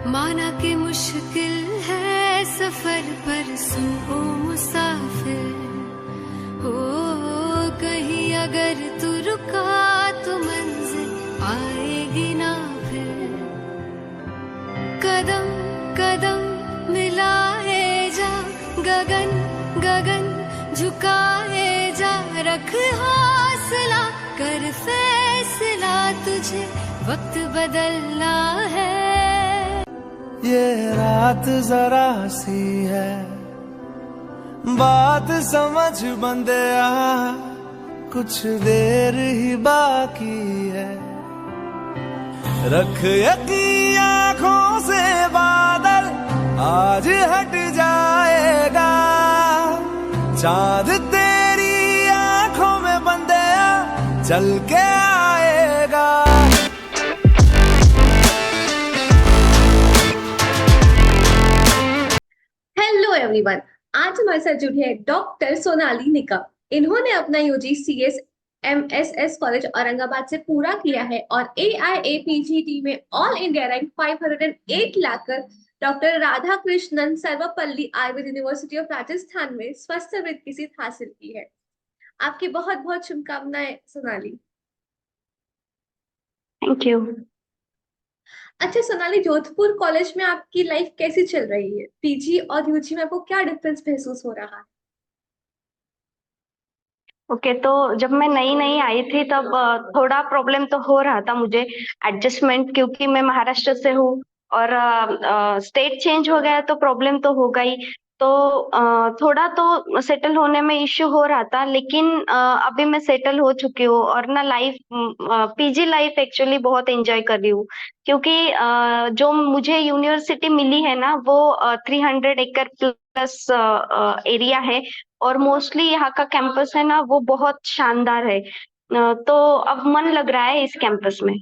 माना कि मुश्किल है सफर पर सुन ओ मुसाफिर हो, कहीं अगर तू रुका तो मंजिल आएगी ना फिर। कदम कदम मिलाए जा, गगन गगन झुकाए जा, रख हौसला कर फैसला, तुझे वक्त बदलना है। ये रात जरा सी है, बात समझ बंदया, कुछ देर ही बाकी है। रख यकीन आँखों से बादल आज हट जाएगा, चांद तेरी आँखों में बंदया चल के आएगा। हेलो एवरीवन, आज हमारे साथ जुड़ी है डॉक्टर सोनाली निकम। इन्होंने अपना UG CS MSS college Aurangabad से पूरा किया है और एआईएपीजीटी में ऑल इंडिया रैंक 508 लाकर doctor Radha Krishnan Sarvepalli Ayurved University of Rajasthan में स्वस्थ वृत्ति की सीट हासिल की है। आपकी बहुत बहुत शुभकामनाएं सोनाली। Thank you. अच्छा सोनाली, जोधपुर कॉलेज में आपकी लाइफ कैसी चल रही है? पीजी और यूजी में आपको क्या डिफरेंस महसूस हो रहा है? ओके, तो जब मैं नई नई आई थी तब थोड़ा प्रॉब्लम तो हो रहा था मुझे एडजस्टमेंट, क्योंकि मैं महाराष्ट्र से हूँ और स्टेट चेंज हो गया तो प्रॉब्लम तो हो गई। तो थोड़ा तो सेटल होने में इश्यू हो रहा था, लेकिन अभी मैं सेटल हो चुकी हूँ और ना लाइफ पीजी लाइफ एक्चुअली बहुत एंजॉय कर रही हूँ, क्योंकि जो मुझे यूनिवर्सिटी मिली है ना वो 300 एकड़ प्लस एरिया है और मोस्टली यहाँ का कैंपस है ना वो बहुत शानदार है। तो अब मन लग रहा है इस कैंपस में।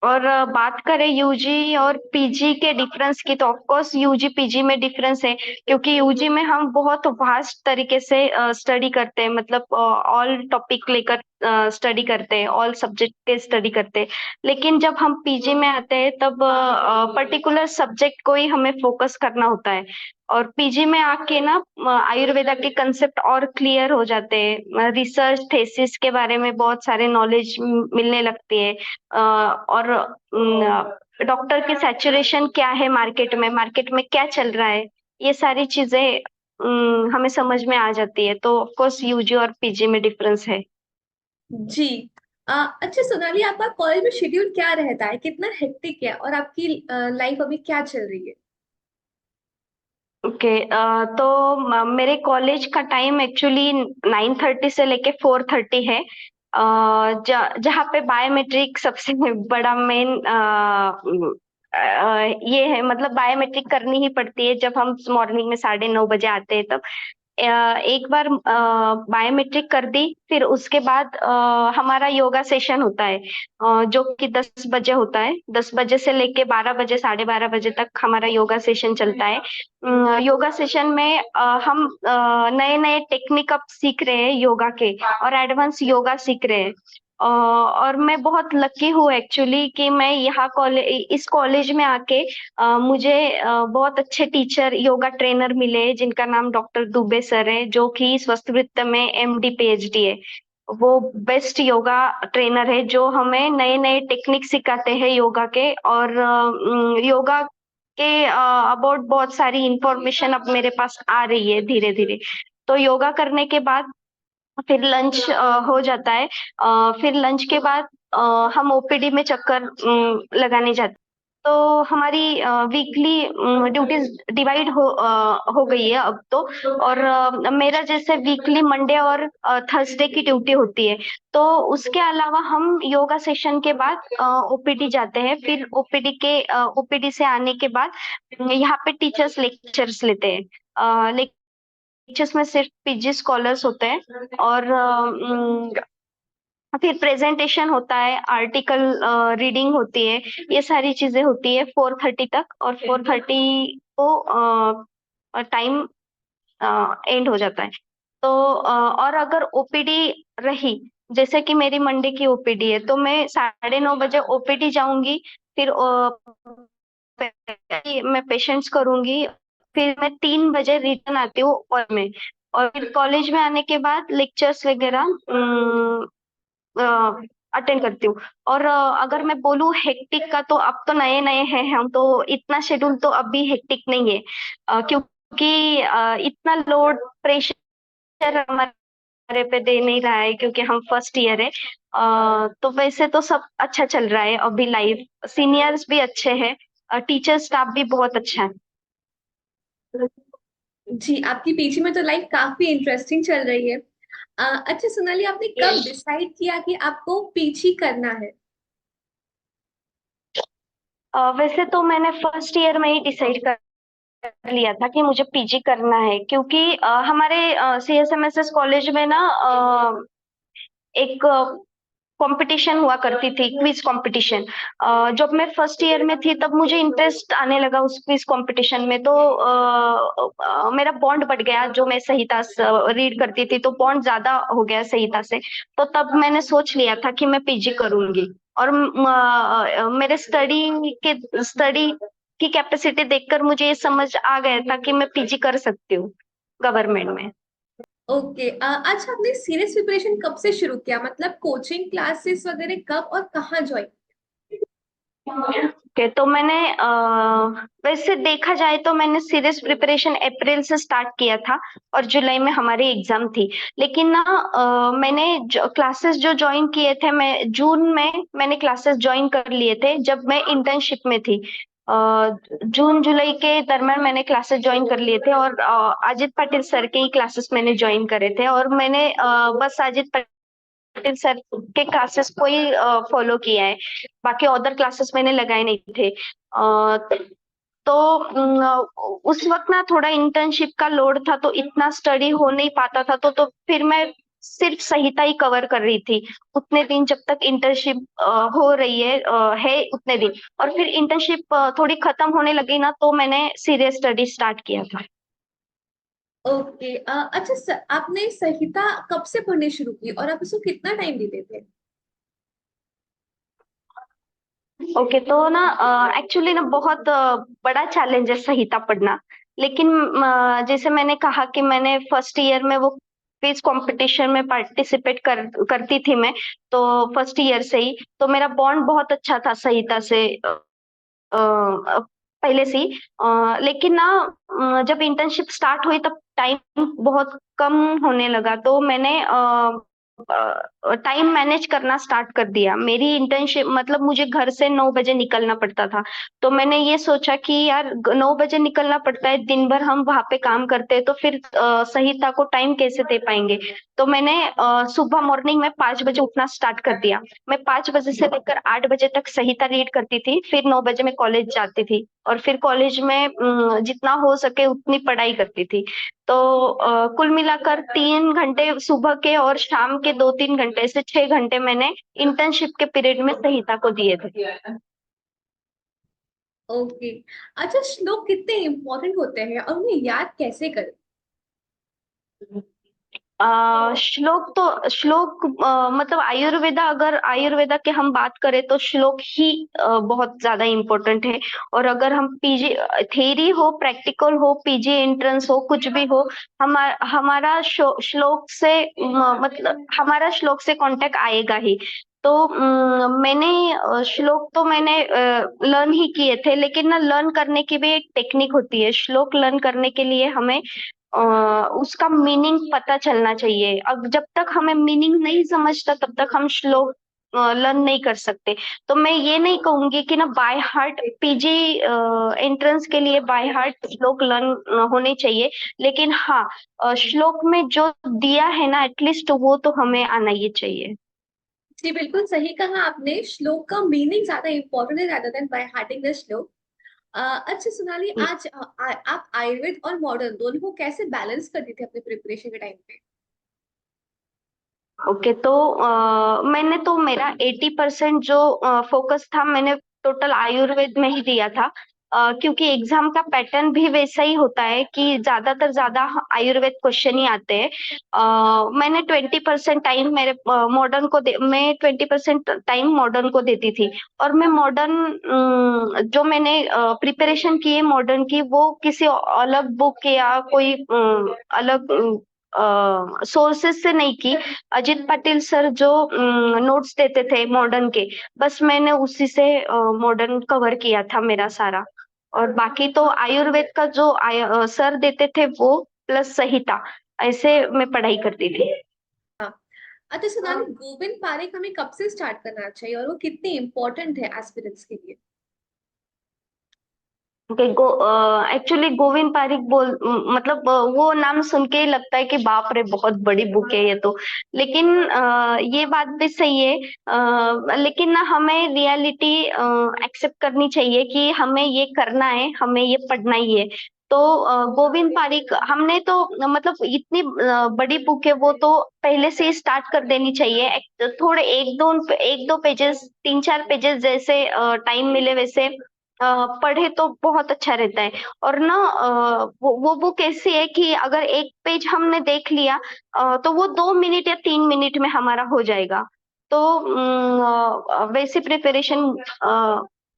और बात करें यूजी और पीजी के डिफरेंस की, तो ऑफ कोर्स यूजी पीजी में डिफरेंस है, क्योंकि यूजी में हम बहुत वास्ट तरीके से स्टडी करते हैं, मतलब ऑल टॉपिक लेकर स्टडी करते हैं, ऑल सब्जेक्ट के स्टडी करते हैं। लेकिन जब हम पीजी में आते हैं तब पर्टिकुलर सब्जेक्ट को ही हमें फोकस करना होता है। और पीजी में आके ना आयुर्वेदा के कंसेप्ट और क्लियर हो जाते हैं, रिसर्च थेसिस के बारे में बहुत सारे नॉलेज मिलने लगती है। और डॉक्टर की सैचुरेशन क्या है मार्केट में क्या चल रहा है, ये सारी चीजें हमें समझ में आ जाती है। तो ऑफ कोर्स यूजी और पीजी में डिफरेंस है। जी। अच्छा सोनाली, आपका कॉलेज में शेड्यूल क्या रहता है? कितना हेक्टिक है और आपकी लाइफ अभी क्या चल रही है? ओके, तो मेरे कॉलेज का टाइम एक्चुअली 9:30 से लेके 4:30 है। जहाँ पे बायोमेट्रिक सबसे बड़ा मेन ये है, मतलब बायोमेट्रिक करनी ही पड़ती है जब हम मॉर्निंग में 9:30 बजे आते हैं तब। एक बार बायोमेट्रिक कर दी, फिर उसके बाद हमारा योगा सेशन होता है, जो कि 10 बजे होता है। 10 बजे से लेके 12 बजे 12:30 बजे तक हमारा योगा सेशन चलता है। योगा सेशन में हम नए नए टेक्निक अब सीख रहे हैं योगा के, और एडवांस योगा सीख रहे हैं। और मैं बहुत लकी हूँ एक्चुअली कि मैं यहाँ कॉलेज इस कॉलेज में आके मुझे बहुत अच्छे टीचर योगा ट्रेनर मिले, जिनका नाम डॉक्टर दुबे सर है, जो कि स्वस्थ में एमडी पीएचडी है। वो बेस्ट योगा ट्रेनर है जो हमें नए नए टेक्निक सिखाते हैं योगा के। और योगा के अबाउट बहुत सारी इंफॉर्मेशन अब मेरे पास आ रही है धीरे धीरे। तो योगा करने के बाद फिर लंच हो जाता है। फिर लंच के बाद हम ओपीडी में चक्कर लगाने जाते हैं। तो हमारी वीकली ड्यूटीज डिवाइड हो गई है अब तो। और मेरा जैसे वीकली मंडे और थर्सडे की ड्यूटी होती है। तो उसके अलावा हम योगा सेशन के बाद ओपीडी जाते हैं। फिर ओपीडी से आने के बाद यहाँ पे टीचर्स लेक्चर्स लेते हैं। लेक्चर्स में सिर्फ पीजी स्कॉलर्स होते हैं। और फिर प्रेजेंटेशन होता है, आर्टिकल रीडिंग होती है, ये सारी चीजें होती है 4:30 तक। और 4:30 को टाइम एंड हो जाता है। तो और अगर ओपीडी रही, जैसे कि मेरी मंडे की ओपीडी है, तो मैं 9:30 बजे ओपीडी जाऊंगी। फिर मैं पेशेंट्स करूंगी, फिर मैं 3 बजे रिटर्न आती हूँ और फिर कॉलेज में आने के बाद लेक्चर्स वगैरह अटेंड करती हूँ। और अगर मैं बोलूँ हेक्टिक का, तो अब तो नए नए हैं हम, तो इतना शेड्यूल तो अभी हेक्टिक नहीं है, क्योंकि इतना लोड प्रेशर हमारे पे दे नहीं रहा है, क्योंकि हम फर्स्ट ईयर है। तो वैसे तो सब अच्छा चल रहा है अभी, लाइफ सीनियर्स भी अच्छे हैं, टीचर स्टाफ भी बहुत अच्छा है। जी, आपकी पीजी में तो लाइफ काफी इंटरेस्टिंग चल रही है। अच्छा सोनाली, आपने कब डिसाइड किया कि आपको पीजी करना है? वैसे तो मैंने फर्स्ट ईयर में ही डिसाइड कर लिया था कि मुझे पीजी करना है, क्योंकि हमारे CSMSS कॉलेज में ना एक कंपटीशन हुआ करती थी, क्विज कंपटीशन। जब मैं फर्स्ट ईयर में थी तब मुझे इंटरेस्ट आने लगा उस क्विज कंपटीशन में, तो मेरा बॉन्ड बढ़ गया। जो मैं संहिता रीड करती थी तो बॉन्ड ज्यादा हो गया संहिता से, तो तब मैंने सोच लिया था कि मैं पीजी करूंगी। और मेरे स्टडी की कैपेसिटी देखकर मुझे ये समझ आ गया था कि मैं पीजी कर सकती हूँ गवर्नमेंट में। ओके। अच्छा, आपने सीरियस प्रिपरेशन कब से शुरू किया? मतलब कोचिंग क्लासेस वगैरह कब और कहाँ ज्वाइन? ओके, तो मैंने वैसे देखा जाए तो मैंने सीरियस प्रिपरेशन अप्रैल से स्टार्ट किया था, और जुलाई में हमारी एग्जाम थी। लेकिन ना मैंने क्लासेस जो ज्वाइन किए थे, मैं जून में मैंने क्लासेस ज्वाइन कर लिए थे जब मैं इंटर्नशिप में थी। जून जुलाई के दरम्यान मैंने क्लासेस ज्वाइन कर लिए थे, और अजित पाटिल सर के ही क्लासेस मैंने ज्वाइन करे थे, और मैंने बस अजित पाटिल सर के क्लासेस को ही फॉलो किया है। बाकी अदर क्लासेस मैंने लगाए नहीं थे। तो उस वक्त ना थोड़ा इंटर्नशिप का लोड था, तो इतना स्टडी हो नहीं पाता था, तो फिर मैं सिर्फ संहिता ही कवर कर रही थी उतने दिन, जब तक इंटर्नशिप हो रही है उतने दिन। और फिर इंटर्नशिप थोड़ी खत्म होने लगी ना, तो मैंने सीरियस स्टडी स्टार्ट किया था। ओके। अच्छा आपने संहिता कब से पढ़नी शुरू की और आप उसको कितना टाइम देते थे? ओके, तो ना एक्चुअली ना बहुत बड़ा चैलेंज है संहिता पढ़ना। लेकिन जैसे मैंने कहा कि मैंने फर्स्ट ईयर में वो क्विज कंपटीशन में पार्टिसिपेट करती थी मैं, तो फर्स्ट ईयर से ही तो मेरा बॉन्ड बहुत अच्छा था संहिता से, पहले से ही। लेकिन ना जब इंटर्नशिप स्टार्ट हुई तब टाइम बहुत कम होने लगा, तो मैंने टाइम मैनेज करना स्टार्ट कर दिया। मेरी इंटर्नशिप मतलब मुझे घर से 9 बजे निकलना पड़ता था, तो मैंने ये सोचा कि यार 9 बजे निकलना पड़ता है, दिन भर हम वहां पे काम करते हैं, तो फिर संहिता को टाइम कैसे दे पाएंगे। तो मैंने सुबह मॉर्निंग में 5 बजे उठना स्टार्ट कर दिया। मैं 5 बजे से लेकर 8 बजे तक संहिता रीड करती थी, फिर 9 बजे मैं कॉलेज जाती थी, और फिर कॉलेज में जितना हो सके उतनी पढ़ाई करती थी। तो कुल मिलाकर 3 घंटे सुबह के और शाम के 2-3 घंटे से 6 घंटे मैंने इंटर्नशिप के पीरियड में संहिता को दिए थे। ओके। अच्छा, श्लोक कितने इंपॉर्टेंट होते हैं और उन्हें याद कैसे करें? श्लोक मतलब आयुर्वेदा, अगर आयुर्वेदा के हम बात करें तो श्लोक ही बहुत ज्यादा इम्पोर्टेंट है। और अगर हम पीजी थेरी हो, प्रैक्टिकल हो, पीजी एंट्रेंस हो, कुछ भी हो, हमारा श्लोक से मतलब हमारा श्लोक से कांटेक्ट आएगा ही। तो मैंने श्लोक तो मैंने लर्न ही किए थे, लेकिन ना लर्न करने की भी एक टेक्निक होती है। श्लोक लर्न करने के लिए हमें उसका मीनिंग पता चलना चाहिए। अब जब तक हमें मीनिंग नहीं समझता तब तक हम श्लोक लर्न नहीं कर सकते। तो मैं ये नहीं कहूंगी कि ना बाय हार्ट पीजी एंट्रेंस के लिए बाय हार्ट श्लोक लर्न होने चाहिए, लेकिन हाँ श्लोक में जो दिया है ना एटलीस्ट वो तो हमें आना ही चाहिए। जी, बिल्कुल सही कहा आपने। श्लोक का मीनिंग ज्यादा इंपॉर्टेंट है rather than by hearting the श्लोक। अच्छा सोनाली, आज आप आयुर्वेद और मॉडर्न दोनों को कैसे बैलेंस करती थी अपने प्रिपरेशन के टाइम पे? ओके, तो मैंने तो मेरा 80% जो फोकस था मैंने टोटल आयुर्वेद में ही दिया था। क्योंकि एग्जाम का पैटर्न भी वैसा ही होता है कि ज्यादा आयुर्वेद क्वेश्चन ही आते हैं। मैंने 20% टाइम मेरे मॉडर्न को मैं 20% टाइम मॉडर्न को देती थी। और मैं मॉडर्न जो मैंने प्रिपरेशन की है मॉडर्न की, वो किसी अलग बुक या कोई अलग सोर्सेस से नहीं की। अजित पाटिल सर जो नोट्स देते थे मॉडर्न के, बस मैंने उसी से मॉडर्न कवर किया था मेरा सारा। और बाकी तो आयुर्वेद का जो सर देते थे वो प्लस संहिता, ऐसे मैं पढ़ाई करती थी। अच्छा सोनाली, गोविंद पारेख हमें कब से स्टार्ट करना चाहिए और वो कितने इम्पोर्टेंट है एस्पिरेंट्स के लिए? एक्चुअली गोविंद पारिक मतलब वो नाम सुन के ही लगता है कि बाप रे बहुत बड़ी बुक है ये तो। लेकिन ये बात भी सही है, लेकिन ना हमें रियलिटी एक्सेप्ट करनी चाहिए कि हमें ये करना है, हमें ये पढ़ना ही है। तो गोविंद पारिक हमने तो मतलब इतनी बड़ी बुक है वो तो पहले से ही स्टार्ट कर देनी चाहिए। थोड़े एक दो पेजेस, 3-4 पेजेस जैसे टाइम मिले वैसे पढ़े तो बहुत अच्छा रहता है। और ना वो बुक ऐसी है कि अगर एक पेज हमने देख लिया तो वो 2 मिनट या 3 मिनट में हमारा हो जाएगा। तो वैसी प्रिपरेशन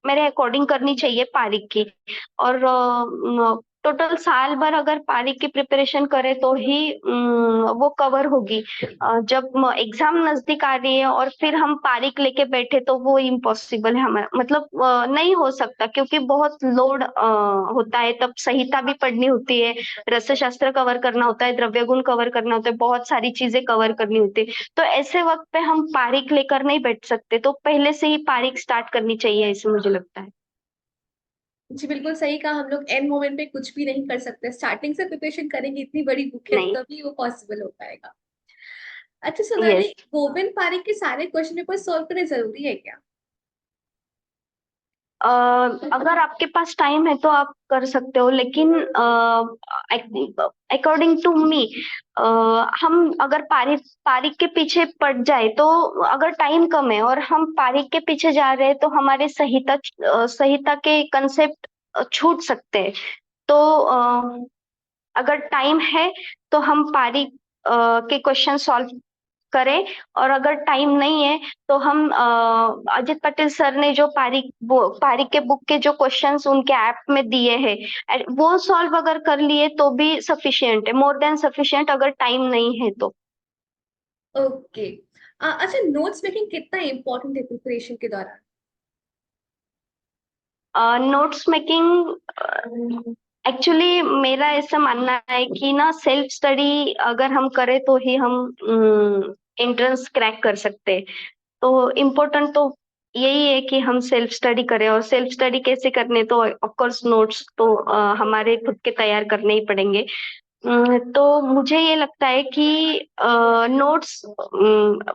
मेरे अकॉर्डिंग करनी चाहिए पारिक की। और टोटल साल भर अगर पारिक की प्रिपरेशन करे तो ही वो कवर होगी। जब एग्जाम नजदीक आ रही है और फिर हम पारिक लेके बैठे तो वो इम्पॉसिबल है हमारा, मतलब नहीं हो सकता, क्योंकि बहुत लोड होता है। तब संहिता भी पढ़नी होती है, रसशास्त्र कवर करना होता है, द्रव्य गुण कवर करना होता है, बहुत सारी चीजें कवर करनी होती है। तो ऐसे वक्त पे हम पारिक लेकर नहीं बैठ सकते, तो पहले से ही पारिक स्टार्ट करनी चाहिए, ऐसे मुझे लगता है। जी बिल्कुल सही कहा, हम लोग एंड मोमेंट पे कुछ भी नहीं कर सकते, स्टार्टिंग से प्रिपरेशन करेंगे, इतनी बड़ी बुक है नहीं। तभी वो पॉसिबल हो पाएगा। अच्छा सोनाली, यस। गोविंद पारिक के सारे क्वेश्चन पेपर सॉल्व करने जरूरी है क्या? अगर आपके पास टाइम है तो आप कर सकते हो, लेकिन अकॉर्डिंग टू मी हम अगर पारिक पारिक के पीछे पड़ जाए तो, अगर टाइम कम है और हम पारिक के पीछे जा रहे हैं तो हमारे संहिता के कंसेप्ट छूट सकते हैं। तो अगर टाइम है तो हम पारिक के क्वेश्चन सॉल्व करें। और अगर टाइम नहीं है तो हम अजित पटेल सर ने जो पारिक के बुक के जो क्वेश्चंस उनके ऐप में दिए हैं वो सॉल्व अगर कर लिए तो भी सफिशिएंट है, मोर देन सफिशिएंट, अगर टाइम नहीं है तो। ओके। अच्छा, नोट्स मेकिंग कितना इम्पोर्टेंट है प्रिपरेशन के दौरान? नोट्स मेकिंग, एक्चुअली मेरा ऐसा मानना है कि ना सेल्फ स्टडी अगर हम करें तो ही हम एंट्रेंस क्रैक कर सकते हैं। तो इम्पोर्टेंट तो यही है कि हम सेल्फ स्टडी करें। और सेल्फ स्टडी कैसे करने, तो ऑफ कोर्स नोट्स तो हमारे खुद के तैयार करने ही पड़ेंगे। तो मुझे ये लगता है कि नोट्स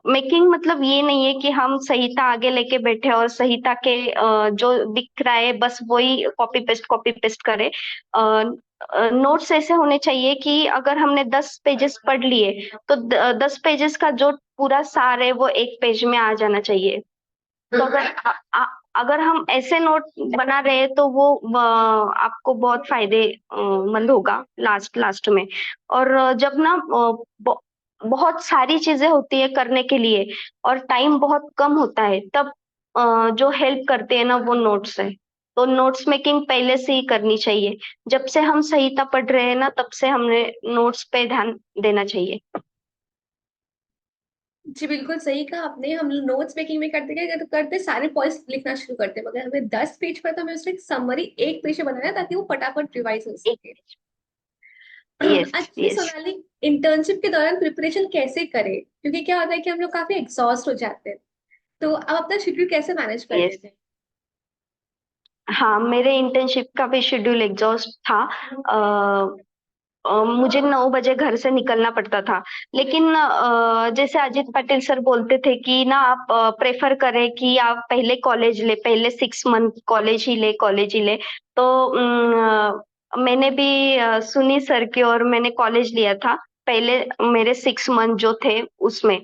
मेकिंग मतलब ये नहीं है कि हम संहिता आगे लेके बैठे और संहिता के जो दिख रहा है बस वही कॉपी पेस्ट करें। नोट्स ऐसे होने चाहिए कि अगर हमने 10 पेजेस पढ़ लिए तो 10 पेजेस का जो पूरा सार है वो एक पेज में आ जाना चाहिए। तो अगर हम ऐसे नोट बना रहे हैं तो वो आपको बहुत फायदे मंद होगा लास्ट लास्ट में। और जब ना बहुत सारी चीजें होती है करने के लिए और टाइम बहुत कम होता है, तब जो हेल्प करते हैं ना वो नोट्स है। तो नोट्स मेकिंग पहले से ही करनी चाहिए। जब से हम संहिता पढ़ रहे हैं ना तब से हमने नोट्स पे ध्यान देना चाहिए। जी बिल्कुल सही कहा आपने, हम नोट्स मेकिंग में करते क्या तो करते सारे पॉइंट्स लिखना शुरू करते हैं, मगर हमें 10 पेज पर तो हमें उसका एक समरी एक पेज में बनाना है ताकि वो फटाफट रिवाइज हो एक। सके। यस। अच्छा यस। सोनाली, इंटर्नशिप के दौरान प्रिपरेशन कैसे करें, क्योंकि क्या होता है कि हम लोग काफी एग्जॉस्ट हो जाते हैं, तो आप अपना शेड्यूल कैसे मैनेज करते यस। थे? हाँ, मेरे इंटर्नशिप का भी शेड्यूल एग्जॉस्ट था। मुझे 9 बजे घर से निकलना पड़ता था। लेकिन जैसे अजित पटेल सर बोलते थे कि ना आप प्रेफर करें कि आप पहले कॉलेज ले, पहले 6 मंथ कॉलेज ही ले। तो मैंने भी सुनी सर की और मैंने कॉलेज लिया था पहले, मेरे 6 मंथ जो थे उसमें।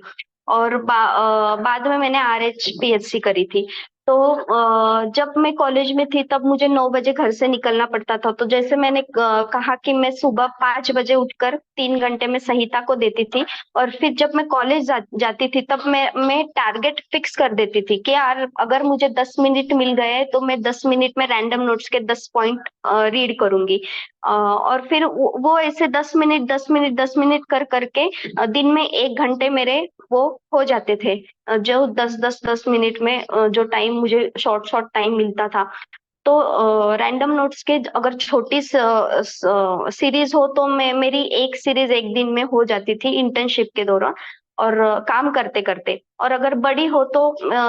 और बाद में मैंने RH PHC करी थी। तो जब मैं कॉलेज में थी तब मुझे 9 बजे घर से निकलना पड़ता था। तो जैसे मैंने कहा कि मैं सुबह 5 बजे उठकर 3 घंटे में संहिता को देती थी। और फिर जब मैं कॉलेज जाती थी तब मैं टारगेट फिक्स कर देती थी कि यार अगर मुझे 10 मिनट मिल गए तो मैं 10 मिनट में रैंडम नोट्स के 10 पॉइंट रीड करूंगी। और फिर वो ऐसे 10 मिनट 10 मिनट 10 मिनट कर करके दिन में 1 घंटे मेरे वो हो जाते थे। जो 10 10 10 मिनट में जो टाइम मुझे शॉर्ट शॉर्ट टाइम मिलता था। तो रैंडम नोट्स के अगर छोटी सीरीज हो तो मैं मेरी एक सीरीज एक दिन में हो जाती थी इंटर्नशिप के दौरान, और काम करते करते। और अगर बड़ी हो तो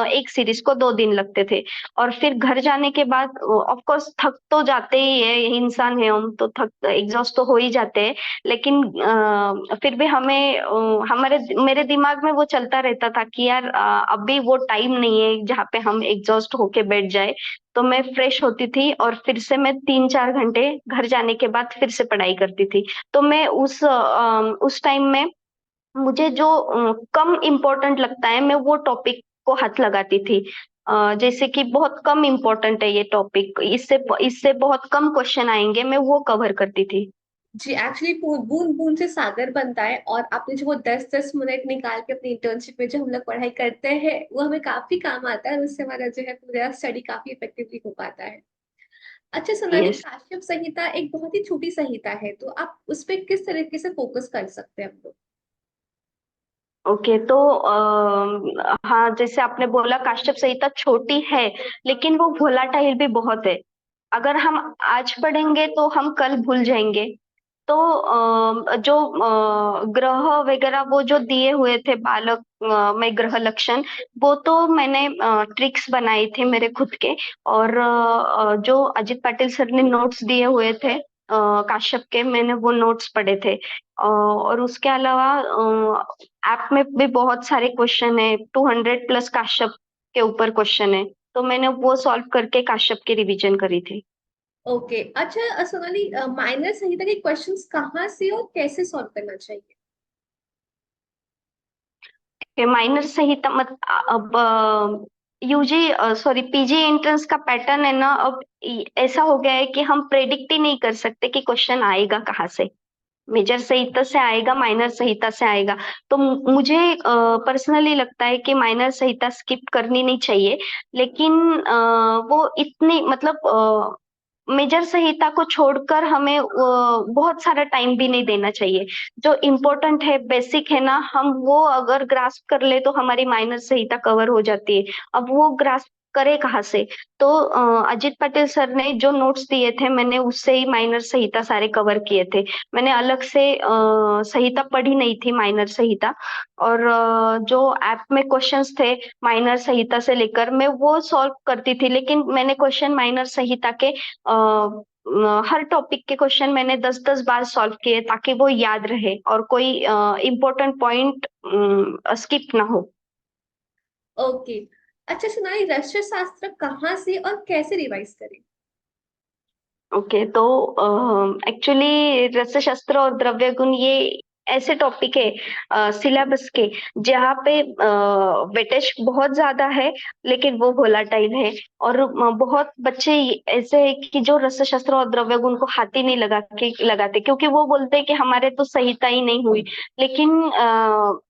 एक सीरीज को 2 दिन लगते थे। और फिर घर जाने के बाद ऑफ कोर्स थक तो जाते ही है, इंसान है हम, तो थक एग्जॉस्ट तो हो ही जाते हैं। लेकिन फिर भी हमें हमारे मेरे दिमाग में वो चलता रहता था कि यार अभी वो टाइम नहीं है जहाँ पे हम एग्जॉस्ट होके बैठ जाए। तो मैं फ्रेश होती थी और फिर से मैं 3 4 घंटे घर जाने के बाद फिर से पढ़ाई करती थी। तो मैं उस टाइम में मुझे जो कम इम्पोर्टेंट लगता है मैं वो टॉपिक को हाथ लगाती थी। जैसे कि बहुत कम इम्पोर्टेंट है ये टॉपिक, इससे इससे बहुत कम क्वेश्चन आएंगे, मैं वो कवर करती थी। जी एक्चुअली बूंद बूंद से सागर बनता है, और आपने जो वो 10 10 मिनट निकाल के अपनी इंटर्नशिप में जो हम लोग पढ़ाई करते हैं वो हमें काफी काम आता है, और उससे हमारा जो है पूरा स्टडी काफी इफेक्टिवली हो पाता है। अच्छा सोनाली, यस। काश्यप संहिता एक बहुत ही छोटी संहिता है, तो आप उस पर किस तरीके से फोकस कर सकते हैं हम लोग? ओके, तो हाँ, जैसे आपने बोला काश्यप संहिता छोटी है, लेकिन वो वोलाटाइल भी बहुत है। अगर हम आज पढ़ेंगे तो हम कल भूल जाएंगे। तो जो ग्रह वगैरह वो जो दिए हुए थे बालक में ग्रह लक्षण, वो तो मैंने ट्रिक्स बनाए थे मेरे खुद के। और जो अजित पाटिल सर ने नोट्स दिए हुए थे काश्यप के, मैंने वो नोट्स पढ़े थे। और उसके अलावा ऐप में भी बहुत सारे क्वेश्चन है, 200 प्लस काश्यप के ऊपर क्वेश्चन है। तो मैंने वो सॉल्व करके काश्यप की रिवीजन करी थी। ओके अच्छा सोनाली, माइनर संहिता के क्वेश्चंस कहाँ से और कैसे सॉल्व करना चाहिए? कि माइनर सहित मत अब यूजी सॉरी पीजी एंट्रेंस का पैटर्न है ना, अब ऐसा हो गया है कि हम प्रेडिक्ट ही नहीं कर सकते कि क्वेश्चन आएगा कहाँ से। मेजर संहिता से आएगा, माइनर संहिता से आएगा। तो मुझे पर्सनली लगता है कि माइनर संहिता स्किप करनी नहीं चाहिए। लेकिन वो इतनी मतलब मेजर संहिता को छोड़कर हमें बहुत सारा टाइम भी नहीं देना चाहिए। जो इम्पोर्टेंट है, बेसिक है ना, हम वो अगर ग्रास्प कर ले तो हमारी माइनर संहिता कवर हो जाती है। अब वो ग्रास्प करे कहाँ से? तो अजित पटेल सर ने जो नोट्स दिए थे मैंने उससे ही माइनर संहिता सारे कवर किए थे। मैंने अलग से संहिता पढ़ी नहीं थी, माइनर संहिता। और जो ऐप में क्वेश्चंस थे माइनर संहिता से लेकर, मैं वो सॉल्व करती थी। लेकिन मैंने क्वेश्चन माइनर संहिता के हर टॉपिक के क्वेश्चन मैंने 10 10 बार सॉल्व किए ताकि वो याद रहे और कोई इम्पोर्टेंट पॉइंट स्किप ना हो। ओके अच्छा सोनाली, रश्य शास्त्र कहाँ से और कैसे रिवाइज करें? ओके, तो एक्चुअली रसशास्त्र और द्रव्य गुण ये ऐसे टॉपिक है सिलेबस के जहाँ पे वेटेज बहुत ज्यादा है, लेकिन वो वोलाटाइल है। और बहुत बच्चे ऐसे है कि जो रसशास्त्र और द्रव्य गुण को हाथ ही नहीं लगाते, क्योंकि वो बोलते हैं कि हमारे तो संहिता ही नहीं हुई। लेकिन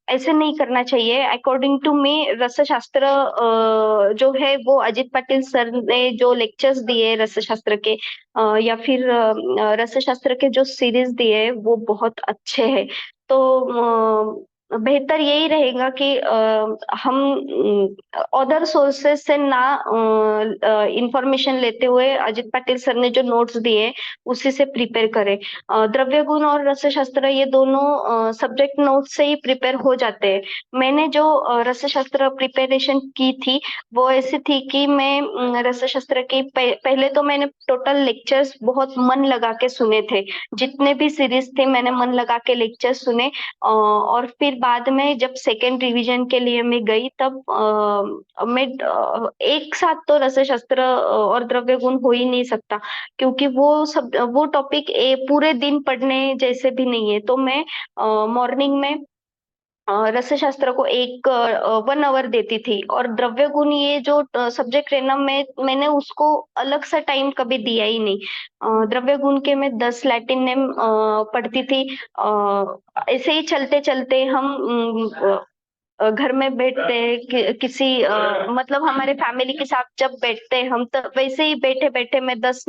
ऐसे नहीं करना चाहिए। अकॉर्डिंग टू मी रसशास्त्र जो है वो अजित पाटिल सर ने जो लेक्चर्स दिए रसशास्त्र के या फिर रसशास्त्र के जो सीरीज दिए वो बहुत अच्छे हैं। तो बेहतर यही रहेगा कि हम अदर सोर्सेस से ना इंफॉर्मेशन लेते हुए अजित पाटिल सर ने जो नोट्स दिए उसी से प्रिपेयर करें। द्रव्य गुण और रसशास्त्र ये दोनों सब्जेक्ट नोट से ही प्रिपेयर हो जाते हैं। मैंने जो रसशास्त्र प्रिपरेशन की थी वो ऐसी थी कि मैं रसशास्त्र के पहले तो मैंने टोटल लेक्चर्स बहुत मन लगा के सुने थे। जितने भी सीरीज थे मैंने मन लगा के लेक्चर सुने। और फिर बाद में जब सेकेंड रिवीजन के लिए मैं गई तब मैं एक साथ तो रसशास्त्र और द्रव्य गुण हो ही नहीं सकता, क्योंकि वो टॉपिक पूरे दिन पढ़ने जैसे भी नहीं है। तो मैं मॉर्निंग में रसशास्त्र को 1 आवर देती थी, और द्रव्य गुण ये जो सब्जेक्ट है ना, मैंने उसको अलग सा टाइम कभी दिया ही नहीं। द्रव्य गुण के मैं 10 लैटिन नेम पढ़ती थी। ऐसे ही चलते-चलते हम घर में बैठते हैं मतलब हमारे फैमिली के साथ जब बैठते हैं हम, तब वैसे ही बैठे-बैठे मैं 10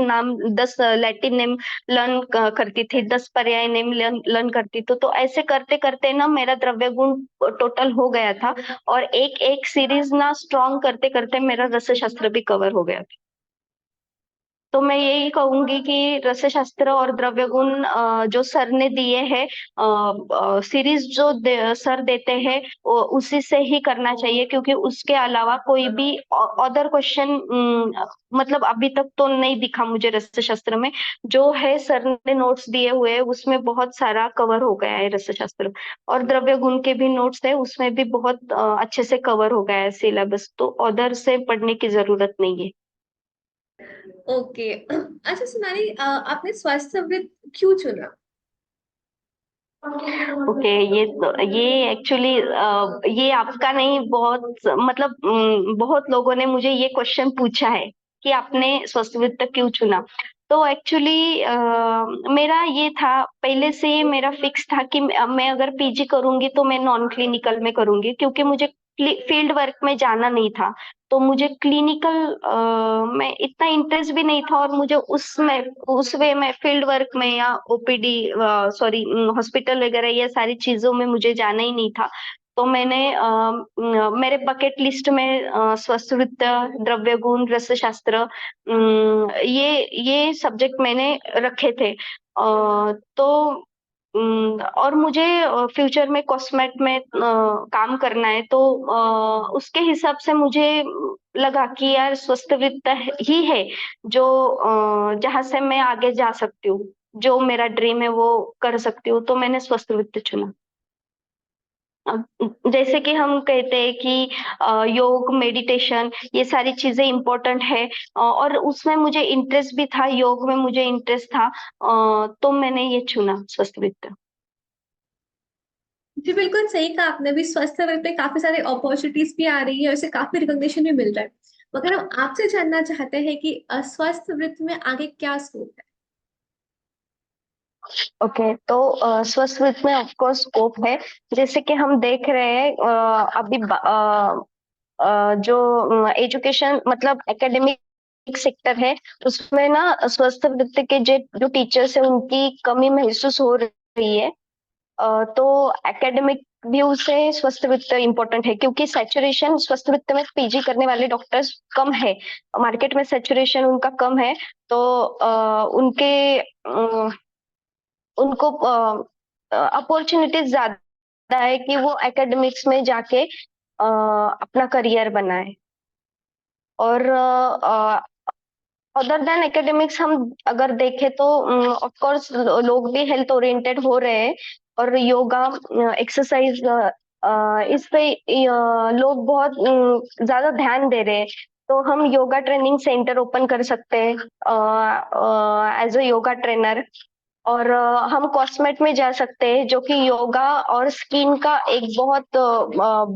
लैटिन नेम लर्न करती थी, 10 पर्याय नेम लर्न करती थी। तो ऐसे करते-करते ना मेरा द्रव्य गुण टोटल हो गया था, और एक-एक सीरीज़ ना स्ट्रॉन्ग करते-करते मेरा रसशास्त्र भी कवर हो गया था। तो मैं यही कहूँगी कि रसशास्त्र और द्रव्य गुण जो सर ने दिए हैं, सीरीज़ जो सर देते हैं, उसी से ही करना चाहिए, क्योंकि उसके अलावा कोई भी अदर क्वेश्चन मतलब अभी तक तो नहीं दिखा मुझे रसशास्त्र में। जो है सर ने नोट्स दिए हुए हैं, उसमें बहुत सारा कवर हो गया है रसशास्त्र, और द्रव्य गुण के भी नोट्स है, उसमें भी बहुत अच्छे से कवर हो गया है सिलेबस, तो अदर से पढ़ने की ज़रूरत नहीं है। ओके। अच्छा सोनाली, आपने स्वास्थ्य वृत्त क्यों चुना? ओके, ये एक्चुअली ये आपका नहीं, बहुत मतलब बहुत लोगों ने मुझे ये क्वेश्चन पूछा है कि आपने स्वास्थ्य वृत्त क्यों चुना। तो एक्चुअली मेरा ये था, पहले से ये मेरा फिक्स था कि मैं अगर पीजी करूंगी तो मैं नॉन क्लिनिकल में करूंगी, क्योंकि मुझे फील्ड वर्क में जाना नहीं था। तो मुझे क्लिनिकल में इतना इंटरेस्ट भी नहीं था, और मुझे उस वे में फील्ड वर्क में या ओपीडी, सॉरी, हॉस्पिटल वगैरह ये सारी चीजों में मुझे जाना ही नहीं था। तो मैंने मेरे बकेट लिस्ट में स्वस्थ वृत्त, द्रव्य गुण, रसशास्त्र, ये सब्जेक्ट मैंने रखे थे। तो और मुझे फ्यूचर में कॉस्मेट में काम करना है, तो उसके हिसाब से मुझे लगा कि यार स्वस्थ वित्त ही है जो जहाँ से मैं आगे जा सकती हूँ, जो मेरा ड्रीम है वो कर सकती हूँ, तो मैंने स्वस्थ वित्त चुना। जैसे कि हम कहते हैं कि योग, मेडिटेशन, ये सारी चीजें इम्पोर्टेंट है, और उसमें मुझे इंटरेस्ट भी था, योग में मुझे इंटरेस्ट था, तो मैंने ये चुना स्वस्थ वित्त। जी बिल्कुल सही कहा आपने। भी स्वास्थ्य वर्ग पे काफी सारे अपॉर्चुनिटीज भी आ रही है, उसे काफी रिकॉग्निशन भी मिल रहा है। मगर हम आपसे जानना चाहते हैं कि स्वास्थ्य वृत्त में आगे क्या स्कोप है? ओके, तो स्वस्थ वित्त में ऑफ कोर्स स्कोप है। जैसे कि हम देख रहे हैं अभी जो एजुकेशन मतलब एकेडमिक सेक्टर है, उसमें ना स्वस्थ वित्त के जो टीचर्स है उनकी कमी महसूस हो रही है। तो एकेडमिक व्यू से स्वस्थ वित्त इम्पोर्टेंट है, क्योंकि सैचुरेशन स्वस्थ वित्त में पीजी करने वाले डॉक्टर्स कम है, मार्केट में सैचुरेशन उनका कम है। तो उनको अपॉर्चुनिटीज ज्यादा है कि वो एकेडमिक्स में जाके अपना करियर बनाए। और अदर देन एकेडमिक्स हम अगर देखें तो ऑफ कोर्स लोग भी हेल्थ ओरिएंटेड हो रहे हैं, और योगा, एक्सरसाइज, इस पे लोग बहुत ज्यादा ध्यान दे रहे हैं। तो हम योगा ट्रेनिंग सेंटर ओपन कर सकते हैं एज अ योगा ट्रेनर। और हम कॉस्मेट में जा सकते हैं, जो कि योगा और स्किन का एक बहुत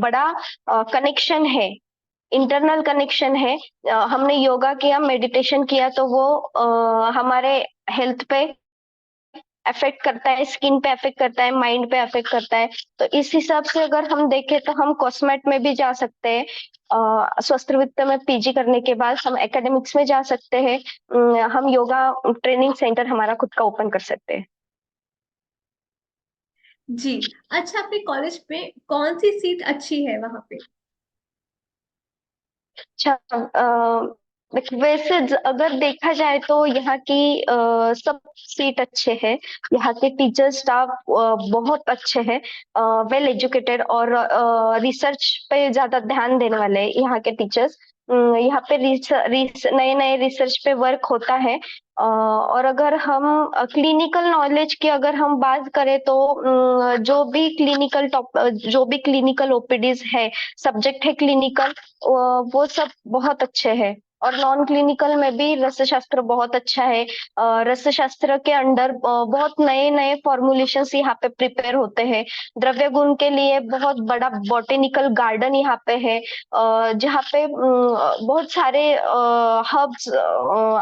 बड़ा कनेक्शन है, इंटरनल कनेक्शन है। हमने योगा किया, मेडिटेशन किया, तो वो हमारे हेल्थ पे अफेक्ट करता है, स्किन पे अफेक्ट करता है, माइंड पे अफेक्ट करता है। तो इस हिसाब से अगर हम देखें तो हम कॉस्मेट में भी जा सकते हैं। स्वस्थ वित्त में पीजी करने के बाद हम एकेडमिक्स में जा सकते हैं। हम योगा ट्रेनिंग सेंटर हमारा खुद का ओपन कर सकते हैं। जी। अच्छा, आपके कॉलेज में कौन सी सीट अच्छी है वहां पे? अच्छा, वैसे अगर देखा जाए तो यहाँ की सब सीट अच्छे हैं। यहाँ के टीचर स्टाफ बहुत अच्छे हैं, वेल एजुकेटेड, और रिसर्च पे ज्यादा ध्यान देने वाले हैं यहाँ के टीचर्स। यहाँ पे नए नए रिसर्च पे वर्क होता है। और अगर हम क्लिनिकल नॉलेज की अगर हम बात करें तो जो भी क्लिनिकल ओपीडीज है, सब्जेक्ट है क्लिनिकल, वो सब बहुत अच्छे हैं। और नॉन क्लिनिकल में भी रस शास्त्र बहुत अच्छा है। रस शास्त्र के अंडर बहुत नए नए फॉर्मुलेशंस यहाँ पे प्रिपेयर होते हैं। द्रव्य गुण के लिए बहुत बड़ा बॉटेनिकल गार्डन यहाँ पे है, जहाँ पे बहुत सारे हर्ब्स,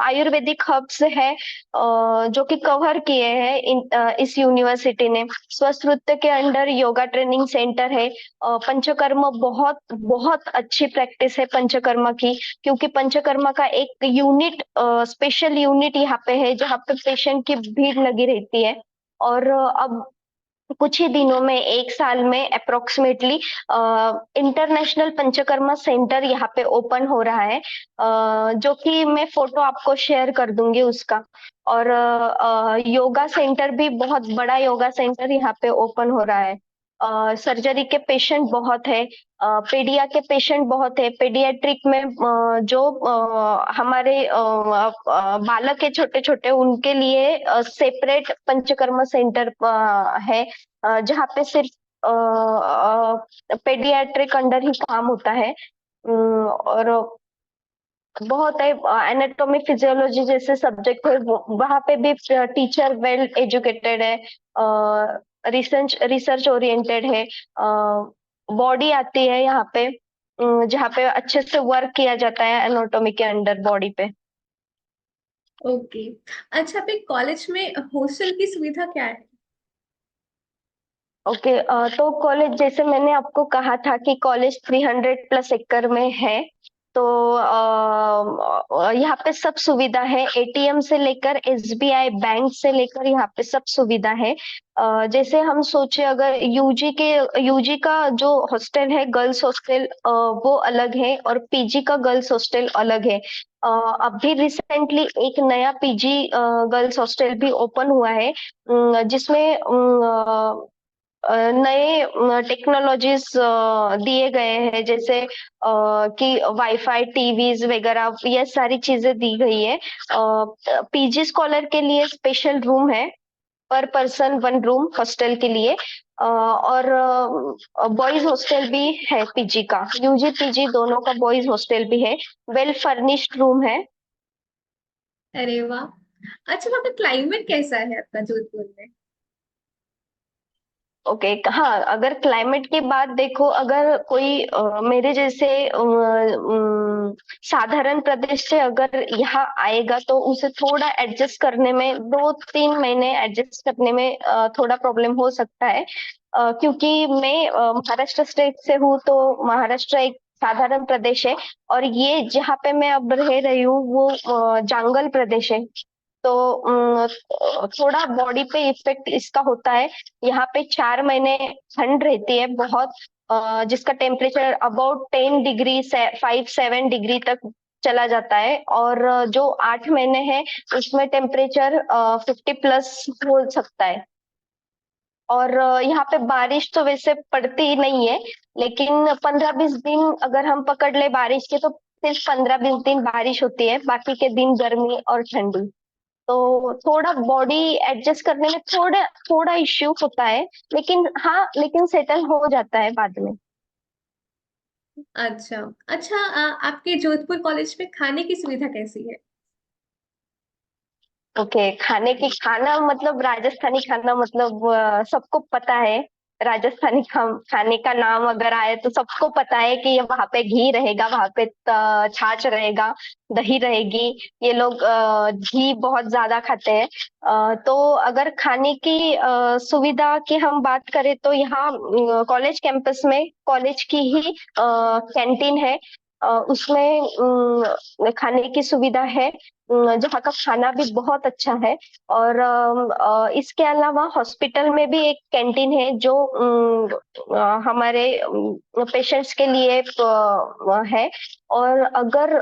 आयुर्वेदिक हर्ब्स है, जो कि कवर किए हैं इस यूनिवर्सिटी ने। स्वस्थ नृत्य के अंडर योगा ट्रेनिंग सेंटर है। पंचकर्म बहुत बहुत अच्छी प्रैक्टिस है पंचकर्मा की, क्योंकि पंचकर्मा का एक यूनिट, स्पेशल यूनिट यहाँ पे है, जहाँ पे पेशेंट की भीड़ लगी रहती है। और अब कुछ ही दिनों में, एक साल में अप्रोक्सीमेटली इंटरनेशनल पंचकर्मा सेंटर यहाँ पे ओपन हो रहा है, जो कि मैं फोटो आपको शेयर कर दूंगी उसका। और योगा सेंटर भी, बहुत बड़ा योगा सेंटर यहाँ पे ओपन हो रहा है। सर्जरी के पेशेंट बहुत है, पेडिया के पेशेंट बहुत है। पेडियाट्रिक में जो हमारे बालक है छोटे छोटे, उनके लिए सेपरेट पंचकर्मा सेंटर है, जहाँ पे सिर्फ पेडियाट्रिक अंडर ही काम होता है। और बहुत है, एनाटॉमी फिजियोलॉजी जैसे सब्जेक्ट है, वहाँ पे भी टीचर वेल एजुकेटेड है, रिसर्च रिसर्च ओरिएंटेड है। बॉडी आती है यहाँ पे, जहाँ पे अच्छे से वर्क किया जाता है एनाटॉमी के अंडर बॉडी पे। ओके। अच्छा, आपके कॉलेज में हॉस्टल की सुविधा क्या है? ओके, तो कॉलेज, जैसे मैंने आपको कहा था कि कॉलेज 300 प्लस एकड़ में है, तो यहाँ पे सब सुविधा है। एटीएम से लेकर एसबीआई बैंक से लेकर यहाँ पे सब सुविधा है। जैसे हम सोचे, अगर यूजी का जो हॉस्टल है, गर्ल्स हॉस्टल, वो अलग है, और पीजी का गर्ल्स हॉस्टल अलग है। अभी रिसेंटली एक नया पीजी गर्ल्स हॉस्टल भी ओपन हुआ है, जिसमें नए टेक्नोलॉजीज दिए गए हैं, जैसे कि वाईफाई, टीवीज वगैरह, ये सारी चीजें दी गई है। पीजी स्कॉलर के लिए स्पेशल रूम है, पर पर्सन 1 रूम हॉस्टल के लिए। और बॉयज हॉस्टल भी है पीजी का, यूजी पीजी दोनों का बॉयज हॉस्टल भी है। वेल फर्निश्ड रूम है। अरे वाह। अच्छा, वहाँ का क्लाइमेट कैसा है आपका जोधपुर में? ओके, हाँ, अगर क्लाइमेट की बात देखो, अगर कोई मेरे जैसे साधारण प्रदेश से अगर यहाँ आएगा, तो उसे थोड़ा एडजस्ट करने में 2-3 महीने एडजस्ट करने में थोड़ा प्रॉब्लम हो सकता है, क्योंकि मैं महाराष्ट्र स्टेट से हूँ, तो महाराष्ट्र एक साधारण प्रदेश है, और ये जहाँ पे मैं अब रह रही हूँ वो जंगल प्रदेश है। तो थोड़ा बॉडी पे इफेक्ट इसका होता है। यहाँ पे 4 महीने ठंड रहती है बहुत, जिसका टेम्परेचर अबाउट 10 डिग्री से 5-7 डिग्री तक चला जाता है। और जो 8 महीने हैं, उसमें टेम्परेचर 50+ हो सकता है। और यहाँ पे बारिश तो वैसे पड़ती ही नहीं है, लेकिन 15-20 दिन अगर हम पकड़ ले बारिश के, तो सिर्फ 15-20 दिन बारिश होती है, बाकी के दिन गर्मी और ठंडी। तो थोड़ा बॉडी एडजस्ट करने में थोड़ा थोड़ा इश्यू होता है, लेकिन हाँ, लेकिन सेटल हो जाता है बाद में। अच्छा। अच्छा, आपके जोधपुर कॉलेज में खाने की सुविधा कैसी है? ओके, खाना मतलब राजस्थानी खाना, मतलब सबको पता है। राजस्थानी खाने का नाम अगर आए, तो सबको पता है कि ये वहां पे घी रहेगा, वहां पे छाछ रहेगा, दही रहेगी। ये लोग घी बहुत ज्यादा खाते हैं। तो अगर खाने की सुविधा की हम बात करें, तो यहाँ कॉलेज कैंपस में कॉलेज की ही कैंटीन है। उसमें खाने की सुविधा है, जहाँ का खाना भी बहुत अच्छा है। और इसके अलावा हॉस्पिटल में भी एक कैंटीन है, जो हमारे पेशेंट्स के लिए है। और अगर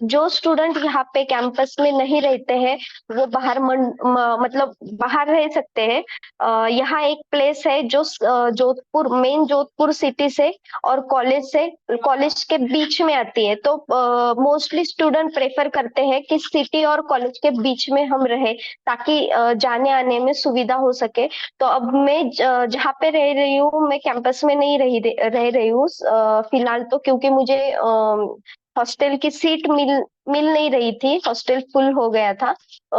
जो स्टूडेंट यहाँ पे कैंपस में नहीं रहते हैं, वो बाहर मतलब बाहर रह सकते हैं। यहाँ एक प्लेस है जो जोधपुर, मेन जोधपुर सिटी से और कॉलेज के बीच में आती है। तो मोस्टली स्टूडेंट प्रेफर करते हैं कि सिटी और कॉलेज के बीच में हम रहे, ताकि जाने आने में सुविधा हो सके। तो अब मैं जहाँ पे रह रही हूँ, मैं कैंपस में नहीं रह रही हूँ फिलहाल, तो क्योंकि मुझे हॉस्टल की सीट मिल नहीं रही थी, हॉस्टल फुल हो गया था।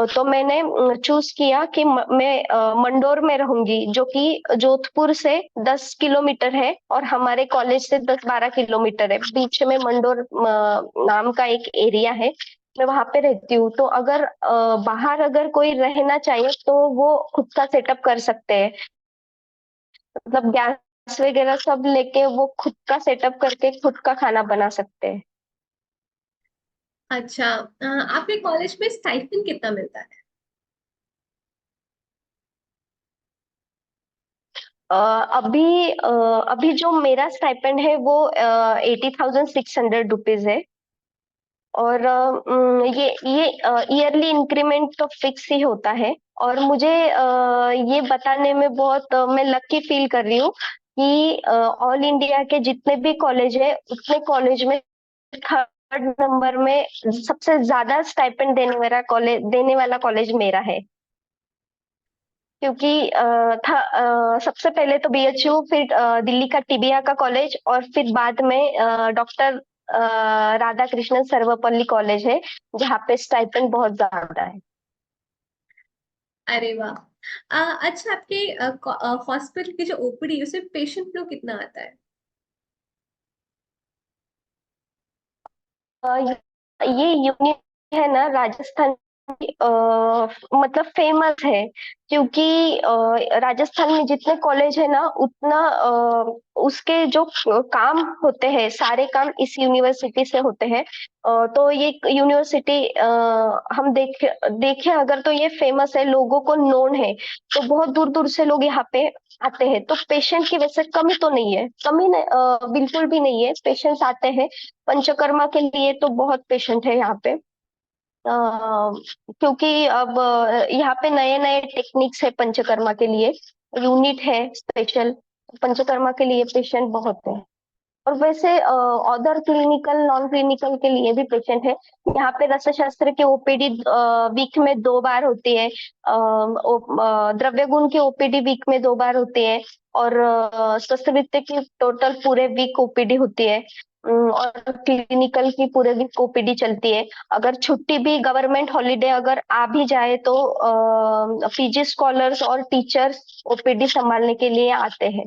तो मैंने चूज किया कि मैं मंडोर में रहूंगी, जो कि जोधपुर से 10 किलोमीटर है और हमारे कॉलेज से 10-12 किलोमीटर है। बीच में मंडोर नाम का एक एरिया है, मैं वहां पे रहती हूँ। तो अगर बाहर अगर कोई रहना चाहिए तो वो खुद का सेटअप कर सकते हैं, मतलब गैस वगैरह सब लेके वो खुद का सेटअप करके खुद का खाना बना सकते हैं। अच्छा, आपके कॉलेज में स्टाइपेंड कितना मिलता है? अभी जो मेरा स्टाइपेंड है वो 80,600 रुपीज है। और ये ईयरली इंक्रीमेंट तो फिक्स ही होता है। और मुझे ये बताने में बहुत मैं लकी फील कर रही हूँ कि ऑल इंडिया के जितने भी कॉलेज है उतने कॉलेज में थर्ड नंबर में सबसे ज्यादा स्टाइपेंड देने वाला कॉलेज मेरा है। क्योंकि सबसे पहले तो बीएचयू, फिर दिल्ली का टीबिया का कॉलेज, और फिर बाद में डॉक्टर राधा कृष्णन सर्वपल्ली कॉलेज है, जहाँ पे स्टाइपेंड बहुत ज्यादा है। अरे वाह। अच्छा, आपके हॉस्पिटल की जो ओपीडी उसमें पेशेंट फ्लो कितना आता है? ये यूनिट है ना राजस्थान की, मतलब फेमस है। क्योंकि राजस्थान में जितने कॉलेज है ना उतना उसके जो काम होते हैं सारे काम इस यूनिवर्सिटी से होते हैं। तो ये यूनिवर्सिटी हम देखे अगर तो ये फेमस है, लोगों को नोन है। तो बहुत दूर दूर से लोग यहाँ पे आते हैं। तो पेशेंट की वैसे कमी तो नहीं है, कमी नहीं, बिल्कुल भी नहीं है, पेशेंट्स आते हैं। पंचकर्मा के लिए तो बहुत पेशेंट है यहाँ पे। क्योंकि अब यहाँ पे नए नए टेक्निक्स है पंचकर्मा के लिए, यूनिट है स्पेशल। पंचकर्मा के लिए पेशेंट बहुत है। और वैसे अदर क्लिनिकल नॉन क्लिनिकल के लिए भी पेशेंट है। यहाँ पे रक्त शास्त्र की ओपीडी वीक में 2 बार होती है। द्रव्य गुण की ओपीडी वीक में 2 बार होती है। और शस्त्रवृत्ति की टोटल पूरे वीक ओपीडी होती है। और क्लिनिकल की पूरे वीक ओपीडी चलती है। अगर छुट्टी भी गवर्नमेंट हॉलीडे अगर आ भी जाए तो पीजी स्कॉलर्स और टीचर्स ओपीडी संभालने के लिए आते हैं।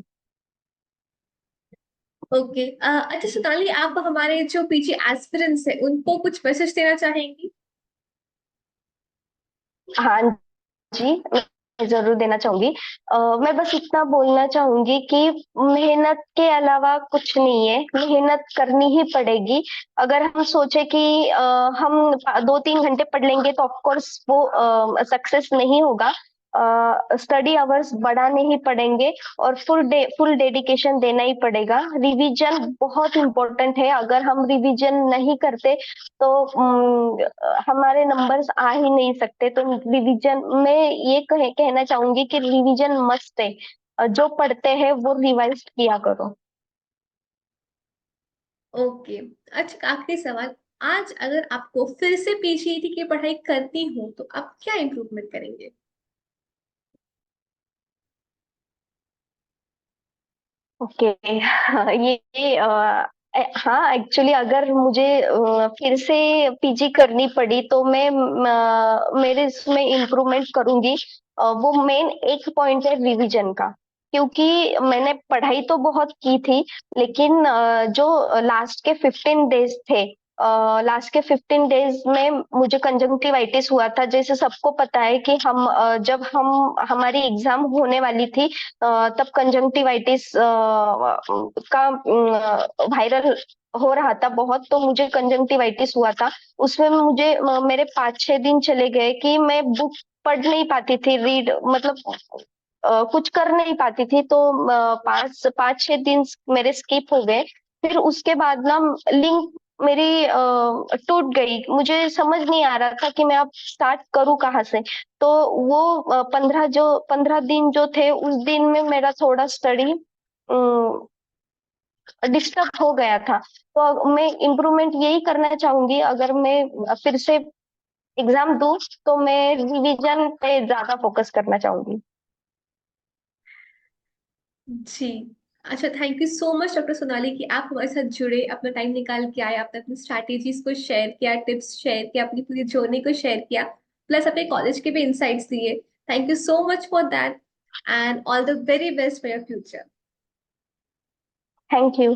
ओके। अच्छा सोनाली, आप हमारे जो पीजी एस्पिरेंट्स है उनको कुछ मैसेज देना चाहेंगी? हाँ जी, मैं जरूर देना चाहूंगी। मैं बस इतना बोलना चाहूंगी कि मेहनत के अलावा कुछ नहीं है, मेहनत करनी ही पड़ेगी। अगर हम सोचे कि हम 2-3 घंटे पढ़ लेंगे तो ऑफ कोर्स वो सक्सेस नहीं होगा। स्टडी आवर्स बढ़ाने ही पड़ेंगे और फुल डेडिकेशन देना ही पड़ेगा। रिवीजन बहुत इम्पोर्टेंट है, अगर हम रिवीजन नहीं करते तो हमारे नंबर्स आ ही नहीं सकते। तो रिवीजन में ये कहना चाहूंगी कि रिवीजन मस्ट है। जो पढ़ते हैं वो रिवाइज किया करो। ओके। अच्छा, आखिरी सवाल। आज अगर आपको फिर से पीजीटी की पढ़ाई करनी हो तो आप क्या इम्प्रूवमेंट करेंगे? ओके। हाँ, एक्चुअली अगर मुझे फिर से पीजी करनी पड़ी तो मैं मेरे इसमें इम्प्रूवमेंट करूंगी। वो मेन एक पॉइंट है रिवीजन का। क्योंकि मैंने पढ़ाई तो बहुत की थी, लेकिन जो लास्ट के 15 डेज में मुझे कंजंक्टिवाइटिस हुआ था। जैसे सबको पता है कि जब हम हमारी एग्जाम होने वाली थी तब कंजंक्टिवाइटिस का वायरल हो रहा था बहुत। तो मुझे कंजंक्टिवाइटिस हुआ था, उसमें मेरे 5-6 दिन चले गए कि मैं बुक पढ़ नहीं पाती थी, रीड मतलब कुछ कर नहीं पाती थी। तो 5-6 दिन मेरे स्किप हो गए। फिर उसके बाद ना लिंक मेरी टूट गई, मुझे समझ नहीं आ रहा था कि मैं अब स्टार्ट करूं कहाँ से। तो वो 15 दिन जो थे उस दिन में मेरा थोड़ा स्टडी डिस्टर्ब हो गया था। तो मैं इम्प्रूवमेंट यही करना चाहूंगी, अगर मैं फिर से एग्जाम दूं तो मैं रिवीजन पे ज्यादा फोकस करना चाहूंगी। जी। अच्छा, thank you so much doctor Sonali कि आप हमारे साथ जुड़े, अपना टाइम निकाल के आए, आपने अपनी स्ट्रैटेजीज को शेयर किया, टिप्स शेयर किया, अपनी पूरी जर्नी को शेयर किया, प्लस अपने कॉलेज के भी इंसाइट्स दिए। Thank you so much for that and all the very best for your future. Thank you.